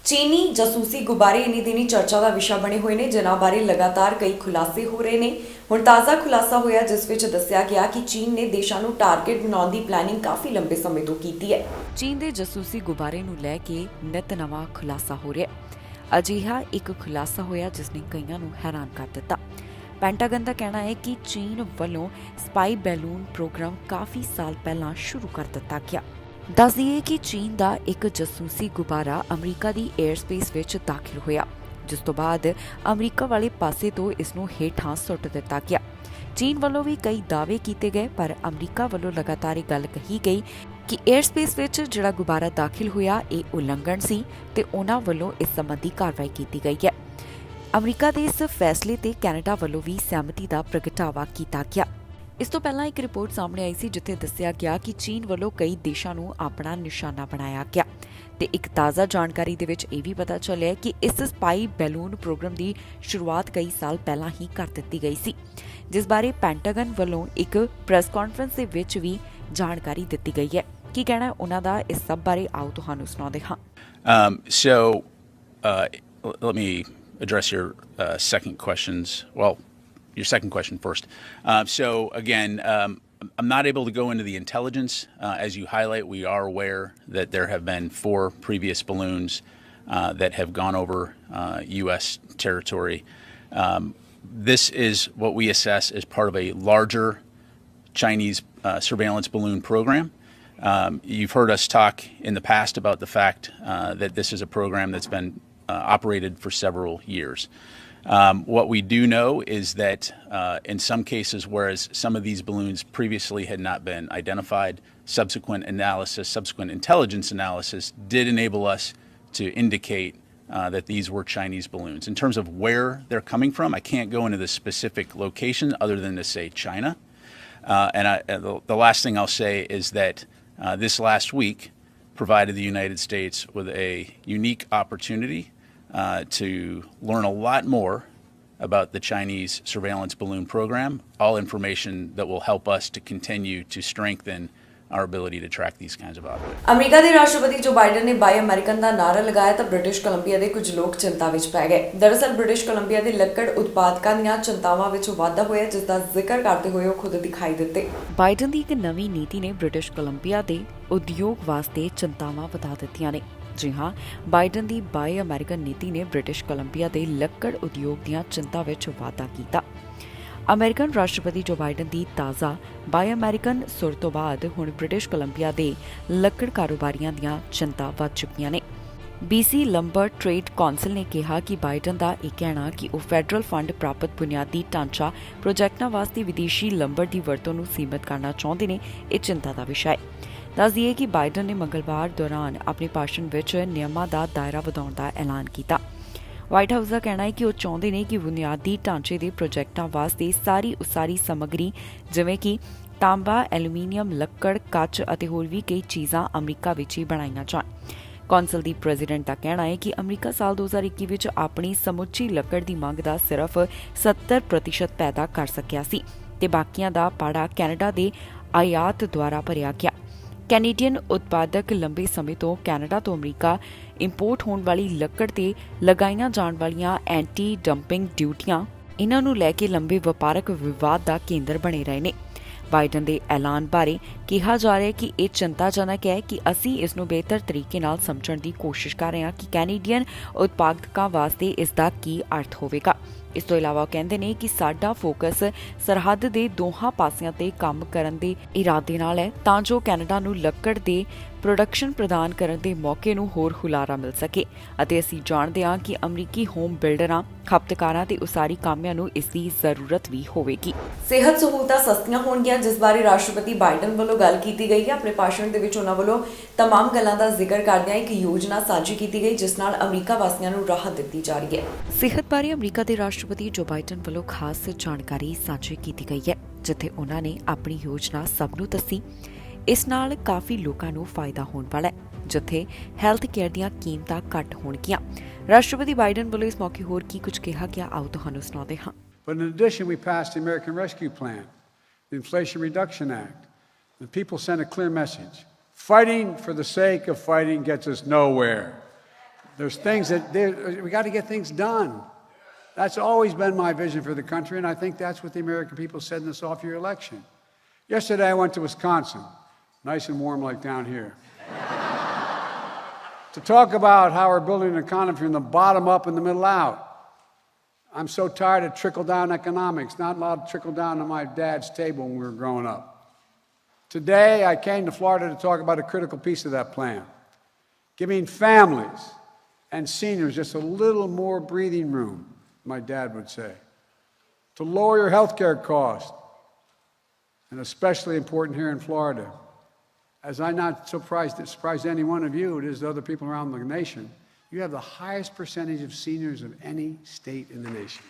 ਚੀਨੀ ਜਾਸੂਸੀ ਗੁਬਾਰੇ ਇਨੀ ਦਿਨੀ ਚਰਚਾ ਦਾ ਵਿਸ਼ਾ ਬਣੇ ਹੋਏ ਨੇ ਜਿਨ੍ਹਾਂ ਬਾਰੇ ਲਗਾਤਾਰ ਕਈ ਖੁਲਾਸੇ ਹੋ ਰਹੇ ਨੇ। ਹੁਣ ਤਾਜ਼ਾ ਖੁਲਾਸਾ ਹੋਇਆ ਜਿਸ ਵਿੱਚ ਦੱਸਿਆ ਗਿਆ ਕਿ ਚੀਨ ਨੇ ਦੇਸ਼ਾਂ ਨੂੰ ਟਾਰਗੇਟ ਬਣਾਉਣ ਦੀ ਪਲਾਨਿੰਗ ਕਾਫੀ ਲੰਬੇ ਸਮੇਂ ਤੋਂ ਕੀਤੀ ਹੈ। ਚੀਨ ਦੇ ਜਾਸੂਸੀ ਗੁਬਾਰੇ ਨੂੰ ਲੈ ਕੇ ਨਿਤ ਨਵਾਂ ਖੁਲਾਸਾ ਹੋ ਰਿਹਾ ਹੈ। ਅਜਿਹਾ ਇੱਕ ਖੁਲਾਸਾ ਹੋਇਆ ਜਿਸ ਨੇ ਕਈਆਂ ਨੂੰ ਹੈਰਾਨ ਕਰ ਦਿੱਤਾ। ਪੈਂਟਾਗਨ ਦਾ ਕਹਿਣਾ ਹੈ ਕਿ ਚੀਨ ਵੱਲੋਂ ਸਪਾਈ ਬੈਲੂਨ ਪ੍ਰੋਗਰਾਮ ਕਾਫੀ ਸਾਲ ਪਹਿਲਾਂ ਸ਼ੁਰੂ ਕਰ ਦਿੱਤਾ ਗਿਆ। ਦੱਸ ਦਈਏ ਕਿ ਚੀਨ ਦਾ ਇੱਕ ਜਾਸੂਸੀ ਗੁਬਾਰਾ ਅਮਰੀਕਾ ਦੀ 에ਅਰ ਸਪੇਸ ਵਿੱਚ ਦਾਖਲ ਹੋਇਆ ਜਿਸ ਤੋਂ ਬਾਅਦ ਅਮਰੀਕਾ ਵਾਲੇ ਪਾਸੇ ਤੋਂ ਇਸ ਨੂੰ ਹੇਠਾਂ ਸੁੱਟ ਦਿੱਤਾ ਗਿਆ। ਚੀਨ ਵੱਲੋਂ ਵੀ ਕਈ ਦਾਅਵੇ ਕੀਤੇ ਗਏ ਪਰ ਅਮਰੀਕਾ ਵੱਲੋਂ ਲਗਾਤਾਰ ਇਹ ਗੱਲ ਕਹੀ ਗਈ ਕਿ 에ਅਰ ਸਪੇਸ ਵਿੱਚ ਜਿਹੜਾ ਗੁਬਾਰਾ ਦਾਖਲ ਹੋਇਆ ਇਹ ਉਲੰਘਣ ਸੀ ਤੇ ਉਹਨਾਂ ਵੱਲੋਂ ਇਸ ਸੰਬੰਧੀ ਕਾਰਵਾਈ ਕੀਤੀ ਗਈ ਹੈ। ਅਮਰੀਕਾ ਦੇ ਇਸ ਫੈਸਲੇ ਤੇ ਕੈਨੇਡਾ ਵੱਲੋਂ ਵੀ ਸਹਿਮਤੀ ਦਾ ਪ੍ਰਗਟਾਵਾ ਕੀਤਾ ਗਿਆ। ਇਸ ਤੋਂ ਪਹਿਲਾਂ ਇੱਕ ਰਿਪੋਰਟ ਸਾਹਮਣੇ ਆਈ ਸੀ ਜਿੱਥੇ ਦੱਸਿਆ ਗਿਆ ਕਿ ਚੀਨ ਵੱਲੋਂ ਕਈ ਦੇਸ਼ਾਂ ਨੂੰ ਆਪਣਾ ਨਿਸ਼ਾਨਾ ਬਣਾਇਆ ਗਿਆ ਤੇ ਇੱਕ ਤਾਜ਼ਾ ਜਾਣਕਾਰੀ ਦੇ ਵਿੱਚ ਇਹ ਵੀ ਪਤਾ ਚੱਲਿਆ ਕਿ ਇਸ ਸਪਾਈ ਬੈਲੂਨ ਪ੍ਰੋਗਰਾਮ ਦੀ ਸ਼ੁਰੂਆਤ ਕਈ ਸਾਲ ਪਹਿਲਾਂ ਹੀ ਕਰ ਦਿੱਤੀ ਗਈ ਸੀ ਜਿਸ ਬਾਰੇ ਪੈਂਟਾਗਨ ਵੱਲੋਂ ਇੱਕ ਪ੍ਰੈਸ ਕਾਨਫਰੰਸ ਦੇ ਵਿੱਚ ਵੀ ਜਾਣਕਾਰੀ ਦਿੱਤੀ ਗਈ ਹੈ। ਕੀ ਕਹਿਣਾ ਹੈ ਉਹਨਾਂ ਦਾ ਇਸ ਸਭ ਬਾਰੇ ਆਓ ਤੁਹਾਨੂੰ ਸੁਣਾਉਂਦੇ ਹਾਂ। Let me address your second questions. Well, your second question first. I'm not able to go into the intelligence. As you highlight, we are aware that there have been 4 previous balloons that have gone over U.S. territory. This is what we assess as part of a larger Chinese surveillance balloon program. You've heard us talk in the past about the fact that this is a program that's been operated for several years. What we do know is that in some cases, whereas some of these balloons previously had not been identified, subsequent intelligence analysis did enable us to indicate that these were Chinese balloons. In terms of where they're coming from, I can't go into the specific location other than to say China. The last thing I'll say is that this last week provided the United States with a unique opportunity to learn a lot more about the Chinese surveillance balloon program, all information that will help us to continue to strengthen our ability to track these kinds of operations. America ਦੇ ਰਾਸ਼ਟਰਪਤੀ ਜੋ Biden ਨੇ ਬਾਈ American ਦਾ ਨਾਅਰਾ ਲਗਾਇਆ ਤਾਂ British Columbia ਦੇ ਕੁਝ ਲੋਕ ਚਿੰਤਾ ਵਿੱਚ ਪੈ ਗਏ। ਦਰਅਸਲ ਬ੍ਰਿਟਿਸ਼ ਕੋਲੰਬੀਆ ਦੇ ਲੱਕੜ ਉਤਪਾਦਕਾਂ ਦੀਆਂ ਚਿੰਤਾਵਾਂ ਵਿੱਚ ਵਾਧਾ ਹੋਇਆ ਜਿਸ ਦਾ ਜ਼ਿਕਰ ਕਰਦੇ ਹੋਏ ਉਹ ਖੁਦ ਦਿਖਾਈ ਦਿੱਤੇ। ਬਾਈਡਨ ਦੀ ਇੱਕ ਨਵੀਂ ਨੀਤੀ ਨੇ ਬ੍ਰਿਟਿਸ਼ ਕੋਲੰਬੀਆ ਦੇ ਉਦਯੋਗ ਵਾਸਤੇ ਚਿੰਤਾਵਾਂ ਵਧਾ ਦਿੱਤੀਆਂ ਨੇ। ਜੀ ਹਾਂ, ਬਾਈਡਨ ਦੀ ਬਾਈ ਅਮਰੀਕਨ ਨੀਤੀ ਨੇ ਬ੍ਰਿਟਿਸ਼ ਕੋਲੰਬੀਆ ਦੇ ਲੱਕੜ ਉਦਯੋਗ ਦੀਆਂ ਚਿੰਤਾ ਵਿੱਚ ਵਾਧਾ ਕੀਤਾ। ਅਮਰੀਕਨ ਰਾਸ਼ਟਰਪਤੀ ਜੋ ਬਾਈਡਨ ਦੀ ਤਾਜ਼ਾ ਬਾਈ ਅਮਰੀਕਨ ਸੁਰ ਤੋਂ ਬਾਅਦ ਹੁਣ ਬ੍ਰਿਟਿਸ਼ ਕੋਲੰਬੀਆ ਦੇ ਲੱਕੜ ਕਾਰੋਬਾਰੀਆਂ ਦੀਆਂ ਚਿੰਤਾ ਵੱਧ ਚੁੱਕੀਆਂ ਨੇ। BC ਲੰਬਰ ਟ੍ਰੇਡ ਕੌਂਸਲ ਨੇ ਕਿਹਾ ਕਿ ਬਾਈਡਨ ਦਾ ਇਹ ਕਹਿਣਾ ਕਿ ਉਹ ਫੈਡਰਲ ਫੰਡ ਪ੍ਰਾਪਤ ਬੁਨਿਆਦੀ ਢਾਂਚਾ ਪ੍ਰੋਜੈਕਟਾਂ ਵਾਸਤੇ ਵਿਦੇਸ਼ੀ ਲੰਬਰ ਦੀ ਵਰਤੋਂ ਨੂੰ ਸੀਮਿਤ ਕਰਨਾ ਚਾਹੁੰਦੇ ਨੇ ਇਹ ਚਿੰਤਾ ਦਾ ਵਿਸ਼ਾ ਹੈ। ਦੱਸ ਦਈਏ ਕਿ ਬਾਈਡਨ ਨੇ ਮੰਗਲਵਾਰ ਦੌਰਾਨ ਆਪਣੇ ਭਾਸ਼ਣ ਵਿੱਚ ਨਿਯਮਾਂ ਦਾ ਦਾਇਰਾ ਵਧਾਉਣ ਦਾ ਐਲਾਨ ਕੀਤਾ। ਵਾਈਟ ਹਾਊਸ ਦਾ ਕਹਿਣਾ ਹੈ ਕਿ ਉਹ ਚਾਹੁੰਦੇ ਨੇ ਕਿ ਬੁਨਿਆਦੀ ਢਾਂਚੇ ਦੇ ਪ੍ਰੋਜੈਕਟਾਂ ਵਾਸਤੇ ਸਾਰੀ ਉਸਾਰੀ ਸਮੱਗਰੀ ਜਿਵੇਂ ਕਿ ਤਾਂਬਾ, ਐਲੂਮੀਨੀਅਮ, ਲੱਕੜ, ਕੱਚ ਅਤੇ ਹੋਰ ਵੀ ਕਈ ਚੀਜ਼ਾਂ ਅਮਰੀਕਾ ਵਿੱਚ ਹੀ ਬਣਾਈਆਂ ਜਾਣ। ਕੌਂਸਲ ਦੀ ਪ੍ਰੈਜ਼ੀਡੈਂਟ ਦਾ ਕਹਿਣਾ ਹੈ ਕਿ ਅਮਰੀਕਾ ਸਾਲ 2021 ਵਿੱਚ ਆਪਣੀ ਸਮੁੱਚੀ ਲੱਕੜ ਦੀ ਮੰਗ ਦਾ ਸਿਰਫ 70% ਪੈਦਾ ਕਰ ਸਕਿਆ ਸੀ ਤੇ ਬਾਕੀਆਂ ਦਾ ਪਾੜਾ ਕੈਨੇਡਾ ਦੇ ਆਯਾਤ ਦੁਆਰਾ ਭਰਿਆ ਗਿਆ। ਕੈਨੇਡੀਅਨ ਉਤਪਾਦਕ ਲੰਬੇ ਸਮੇਂ ਤੋਂ ਕੈਨੇਡਾ ਤੋਂ ਅਮਰੀਕਾ ਇੰਪੋਰਟ ਹੋਣ ਵਾਲੀ ਲੱਕੜ ਤੇ ਲਗਾਈਆਂ ਜਾਣ ਵਾਲੀਆਂ ਐਂਟੀ ਡੰਪਿੰਗ ਡਿਊਟੀਆਂ ਇਹਨਾਂ ਨੂੰ ਲੈ ਕੇ ਲੰਬੇ ਵਪਾਰਕ ਵਿਵਾਦ ਦਾ ਕੇਂਦਰ ਬਣੇ ਰਹੇ ਨੇ। ਬਾਈਡਨ ਦੇ ਐਲਾਨ ਬਾਰੇ ਕਿਹਾ ਜਾ ਰਿਹਾ ਹੈ ਕਿ ਇਹ ਚਿੰਤਾਜਨਕ ਹੈ ਕਿ ਅਸੀਂ ਇਸ ਨੂੰ ਬਿਹਤਰ ਤਰੀਕੇ ਨਾਲ ਸਮਝਣ ਦੀ ਕੋਸ਼ਿਸ਼ ਕਰ ਰਹੇ ਹਾਂ ਕਿ ਕੈਨੇਡੀਅਨ ਉਤਪਾਦਕਾਂ ਵਾਸਤੇ ਇਸ ਦਾ ਕੀ ਅਰਥ ਹੋਵੇਗਾ ਇਸ ਤੋਂ ਇਲਾਵਾ ਉਹ ਕਹਿੰਦੇ ਨੇ ਕਿ ਸਾਡਾ ਫੋਕਸ ਸਰਹੱਦ ਦੇ ਦੋਹਾਂ ਪਾਸਿਆਂ ਤੇ ਕੰਮ ਕਰਨ ਦੇ ਇਰਾਦੇ ਨਾਲ ਹੈ ਤਾਂ ਜੋ ਕੈਨੇਡਾ ਨੂੰ ਲੱਕੜ ਦੇ ਪ੍ਰੋਡਕਸ਼ਨ ਪ੍ਰਦਾਨ ਕਰਨ ਦੇ ਮੌਕੇ ਨੂੰ ਹੋਰ ਹੁਲਾਰਾ ਮਿਲ ਸਕੇ ਅਤੇ ਅਸੀਂ ਜਾਣਦੇ ਹਾਂ ਕਿ ਅਮਰੀਕੀ ਹੋਮ ਬਿਲਡਰਾਂ, ਖਪਤਕਾਰਾਂ ਤੇ ਉਸਾਰੀ ਕਾਮਿਆਂ ਨੂੰ ਇਸ ਦੀ ਜ਼ਰੂਰਤ ਵੀ ਹੋਵੇਗੀ। ਸਿਹਤ ਸਹੂਲਤਾਂ ਸਸਤੀਆਂ ਹੋਣਗੀਆਂ, ਜਿਸ ਬਾਰੇ ਰਾਸ਼ਟਰਪਤੀ ਬਾਈਡਨ ਵੱਲੋਂ ਗੱਲ ਕੀਤੀ ਗਈ ਹੈ। ਆਪਣੇ ਭਾਸ਼ਣ ਦੇ ਵਿੱਚ ਉਹਨਾਂ ਵੱਲੋਂ तमाम ਗੱਲਾਂ ਦਾ ਜ਼ਿਕਰ ਕਰਦਿਆਂ ਇੱਕ ਯੋਜਨਾ ਸਾਂਝੀ ਕੀਤੀ ਗਈ ਜਿਸ ਨਾਲ ਅਮਰੀਕਾ ਵਾਸੀਆਂ ਨੂੰ ਰਾਹਤ ਦਿੱਤੀ ਜਾ ਰਹੀ ਹੈ। ਸਿਹਤ ਬਾਰੇ ਅਮਰੀਕਾ ਦੇ ਰਾਸ਼ਟਰਪਤੀ ਜੋ ਬਾਈਡਨ ਵੱਲੋਂ ਖਾਸ ਜਾਣਕਾਰੀ ਸਾਂਝੀ ਕੀਤੀ ਗਈ ਹੈ, ਜਿੱਥੇ ਉਹਨਾਂ ਨੇ ਆਪਣੀ ਯੋਜਨਾ ਸਭ ਨੂੰ ਦੱਸੀ। ਇਸ ਨਾਲ ਕਾਫੀ ਲੋਕਾਂ ਨੂੰ ਫਾਇਦਾ ਹੋਣ ਵਾਲਾ ਹੈ, ਜਿੱਥੇ ਹੈਲਥ ਕੇਅਰ ਦੀਆਂ ਕੀਮਤਾਂ ਘੱਟ ਹੋਣਗੀਆਂ। ਰਾਸ਼ਟਰਪਤੀ ਬਾਈਡਨ ਵੱਲੋਂ ਇਸ ਮੌਕੇ ਹੋਰ ਕੀ ਕੁਝ ਕਿਹਾ ਗਿਆ, ਆਓ ਤੁਹਾਨੂੰ ਸੁਣਾਉਂਦੇ ਹਾਂ। But in addition, we passed the American Rescue Plan, the Inflation Reduction Act. The people sent a clear message. Fighting for the sake of fighting gets us nowhere. There's things we got to get things done. That's always been my vision for the country, and I think that's what the American people said in this off-year election. Yesterday, I went to Wisconsin, nice and warm like down here, to talk about how we're building an economy from the bottom up and the middle out. I'm so tired of trickle-down economics, not allowed to trickle down to my dad's table when we were growing up. Today, I came to Florida to talk about a critical piece of that plan, giving families and seniors just a little more breathing room, my dad would say, to lower your health care costs, and especially important here in Florida. As I'm not surprised any one of you, it is other people around the nation, you have the highest percentage of seniors of any state in the nation.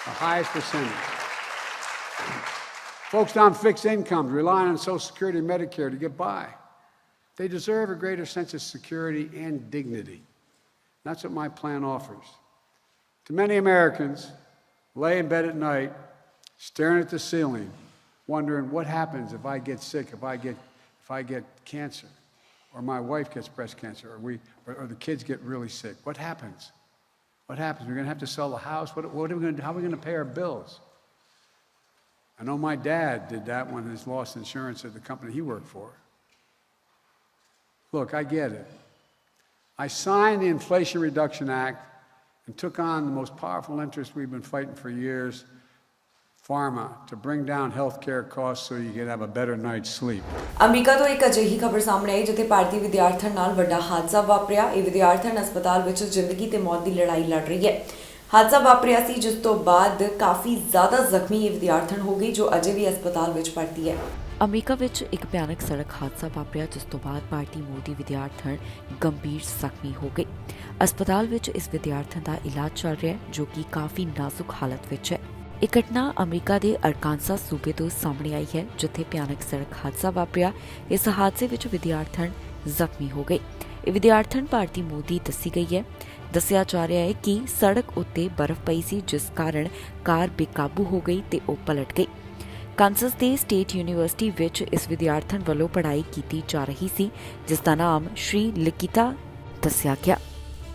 The highest percentage. Folks on fixed incomes, relying on Social Security and Medicare to get by. They deserve a greater sense of security and dignity. That's what my plan offers. To many Americans, lay in bed at night, staring at the ceiling, wondering what happens if I get sick, if I get cancer, or my wife gets breast cancer, or the kids get really sick. What happens? What happens? We're going to have to sell the house. What are we going to do? How are we going to pay our bills? I know my dad did that when he lost insurance at the company he worked for. Look, I get it. I signed the Inflation Reduction Act and took on the most powerful interest we've been fighting for years, pharma, to bring down healthcare costs so you can have a better night's sleep. America ਤੋਂ ਇੱਕ ਅਜਿਹੀ ਖਬਰ ਸਾਹਮਣੇ ਆਈ ਜਿੱਥੇ ਭਾਰਤੀ ਵਿਦਿਆਰਥਣ ਨਾਲ ਵੱਡਾ ਹਾਦਸਾ ਵਾਪਰਿਆ। ਇਹ ਵਿਦਿਆਰਥਣ ਹਸਪਤਾਲ ਵਿੱਚ ਜ਼ਿੰਦਗੀ ਤੇ ਮੌਤ ਦੀ ਲੜਾਈ ਲੜ ਰਹੀ ਹੈ। ਹਾਦਸਾ ਵਾਪਰਿਆ ਸੀ ਜਿਸ ਤੋਂ ਬਾਅਦ ਕਾਫੀ ਜ਼ਿਆਦਾ ਜ਼ਖਮੀ ਇਹ ਵਿਦਿਆਰਥਣ ਹੋ ਗਈ ਜੋ ਅਜੇ ਵੀ ਹਸਪਤਾਲ ਵਿੱਚ ਭਰਤੀ ਹੈ। ਅਮਰੀਕਾ ਵਿੱਚ ਇੱਕ ਭਿਆਨਕ ਸੜਕ ਹਾਦਸਾ ਵਾਪਰਿਆ ਜਿਸ ਤੋਂ ਬਾਅਦ ਭਾਰਤੀ ਮੂਲ ਦੀ ਵਿਦਿਆਰਥਣ ਗੰਭੀਰ ਜ਼ਖਮੀ ਹੋ ਗਈ। ਹਸਪਤਾਲ ਵਿੱਚ ਇਸ ਵਿਦਿਆਰਥਣ ਦਾ ਇਲਾਜ ਚੱਲ ਰਿਹਾ ਹੈ ਜੋ ਕਿ ਕਾਫੀ ਨਾਜ਼ੁਕ ਹਾਲਤ ਵਿੱਚ ਹੈ। ਇਹ ਘਟਨਾ ਅਮਰੀਕਾ ਦੇ ਅਰਕਾਨਸਾ ਸੂਬੇ ਤੋਂ ਸਾਹਮਣੇ ਆਈ ਹੈ ਜਿੱਥੇ ਭਿਆਨਕ ਸੜਕ ਹਾਦਸਾ ਵਾਪਰਿਆ। ਇਸ ਹਾਦਸੇ ਵਿੱਚ ਵਿਦਿਆਰਥਣ ਜ਼ਖਮੀ ਹੋ ਗਈ। ਇਹ ਵਿਦਿਆਰਥਣ ਭਾਰਤੀ ਮੂਲ ਦੀ ਦੱਸੀ ਗਈ ਹੈ। ਦੱਸਿਆ ਜਾ ਰਿਹਾ ਹੈ ਕਿ ਸੜਕ ਉੱਤੇ ਬਰਫ਼ ਪਈ ਸੀ ਜਿਸ ਕਾਰਨ ਕਾਰ ਬੇਕਾਬੂ ਹੋ ਗਈ ਤੇ ਉਹ ਪਲਟ ਗਈ। ਕਾਂਸਸ ਦੇ ਸਟੇਟ ਯੂਨੀਵਰਸਿਟੀ ਵਿੱਚ ਇਸ ਵਿਦਿਆਰਥਣ ਵੱਲੋਂ ਪੜ੍ਹਾਈ ਕੀਤੀ ਜਾ ਰਹੀ ਸੀ ਜਿਸ ਦਾ ਨਾਮ ਸ਼੍ਰੀ ਲਿਕਿਤਾ ਦੱਸਿਆ ਗਿਆ।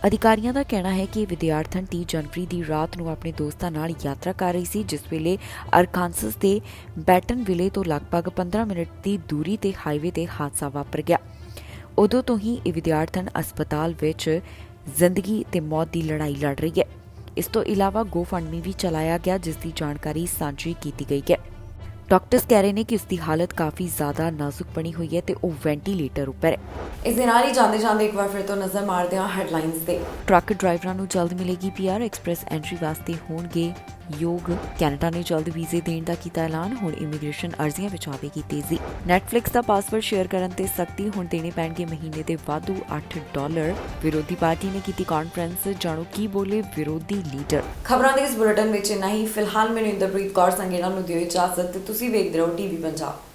ਅਧਿਕਾਰੀਆਂ ਦਾ ਕਹਿਣਾ ਹੈ ਕਿ ਇਹ ਵਿਦਿਆਰਥਣ 30 ਜਨਵਰੀ ਦੀ ਰਾਤ ਨੂੰ ਆਪਣੇ ਦੋਸਤਾਂ ਨਾਲ ਯਾਤਰਾ ਕਰ ਰਹੀ ਸੀ ਜਿਸ ਵੇਲੇ ਅਰਕਾਨਸਸ ਦੇ ਬੈਟਨਵਿਲੇ ਤੋਂ ਲਗਭਗ 15 ਮਿੰਟ ਦੀ ਦੂਰੀ ਤੇ ਹਾਈਵੇ ਤੇ ਹਾਦਸਾ ਵਾਪਰ ਗਿਆ। ਉਦੋਂ ਤੋਂ ਹੀ ਇਹ ਵਿਦਿਆਰਥਣ ਹਸਪਤਾਲ ਵਿੱਚ ਜ਼ਿੰਦਗੀ ਤੇ ਮੌਤ ਦੀ ਲੜਾਈ ਲੜ ਰਹੀ ਹੈ। ਇਸ ਤੋਂ ਇਲਾਵਾ ਗੋਫੰਡਮੀ ਵੀ ਚਲਾਇਆ ਗਿਆ ਜਿਸ ਦੀ ਜਾਣਕਾਰੀ ਸਾਂਝੀ ਕੀਤੀ ਗਈ ਹੈ। ਡਾਕਟਰਸ ਕਹਿ ਰਹੇ ਨੇ ਕਿ ਉਸ ਦੀ ਹਾਲਤ ਕਾਫੀ ਜ਼ਿਆਦਾ ਨਾਜ਼ੁਕ ਬਣੀ ਹੋਈ ਹੈ ਤੇ ਉਹ ਵੈਂਟੀਲੇਟਰ ਉੱਪਰ ਹੈ। ਇਸ ਦੇ ਨਾਲ ਹੀ ਜਾਂਦੇ ਇੱਕ ਵਾਰ ਫਿਰ ਤੋਂ ਨਜ਼ਰ ਮਾਰਦੇ ਹਾਂ ਹੈਡਲਾਈਨਸ ਤੇ। ਟਰੱਕ ਡਰਾਈਵਰਾਂ ਨੂੰ ਜਲਦ ਮਿਲੇਗੀ ਪੀਆਰ, ਐਕਸਪ੍ਰੈਸ ਐਂਟਰੀ ਵਾਸਤੇ ਹੋਣਗੇ ਯੋਗ। ਕੈਨੇਡਾ ਨੇ ਜਲਦ ਵੀਜ਼ੇ ਦੇਣ ਦਾ ਕੀਤਾ ਐਲਾਨ, ਹੁਣ ਇਮੀਗ੍ਰੇਸ਼ਨ ਅਰਜ਼ੀਆਂ ਵਿੱਚ ਆਵੇਗੀ ਤੇਜ਼ੀ। ਨੈਟਫਲਿਕਸ ਦਾ ਪਾਸਵਰਡ ਸ਼ੇਅਰ ਕਰਨ ਤੇ ਸਖਤੀ, ਹੁਣ ਦੇਣੇ ਪੈਣਗੇ ਮਹੀਨੇ ਦੇ ਵਾਧੂ $8। ਵਿਰੋਧੀ ਪਾਰਟੀ ਨੇ ਕੀਤੀ ਕਾਨਫਰੰਸ, ਜਾਣੋ ਕੀ ਬੋਲੇ ਵਿਰੋਧੀ ਲੀਡਰ। ਖਬਰਾਂ ਦੇ ਇਸ ਬੁਲੇਟਿਨ ਵਿੱਚ ਇੰਨਾ ਹੀ। ਫਿਲਹਾਲ ਮੈਨੂੰ ਇੰਦਰਪ੍ਰੀਤ ਕੌਰ ਸੰਗੇਨਾ ਨੂੰ ਦਿਓ ਇਜਾਜ਼ਤ ਤੇ ਤੁਸੀਂ ਵੇਖਦੇ ਰਹੋ ਟੀਵੀ ਪੰਜਾਬ।